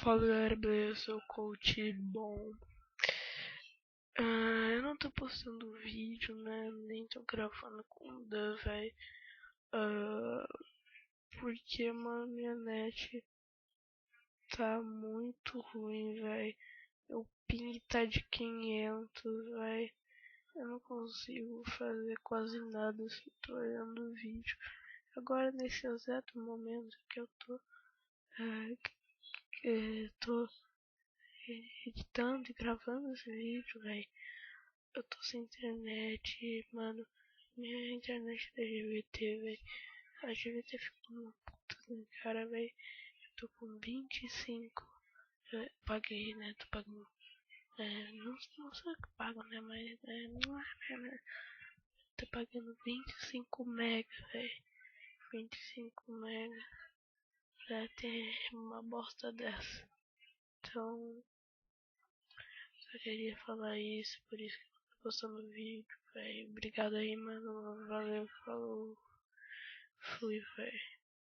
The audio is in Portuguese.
Fala galera, beleza? Eu sou o coach bom. Eu não tô postando vídeo, né? Nem tô gravando com o Dan, velho. Porque, mano, minha net tá muito ruim, velho. O ping tá de 500, velho. Eu não consigo fazer quase nada se tô olhando o vídeo. Agora, nesse exato momento que eu tô editando e gravando esse vídeo, velho. Eu tô sem internet, mano. Minha internet da GVT, velho. A GVT ficou uma puta da cara, velho. Eu tô com 25. Paguei, né? Tô pagando. Não sei o que pago, né? Mas tô pagando 25 mega, velho. 25 mega pra ter uma bosta dessa. Então, só queria falar isso, por isso que eu tô postando vídeo, velho. Obrigado aí, mano. Valeu, falou. Fui, velho.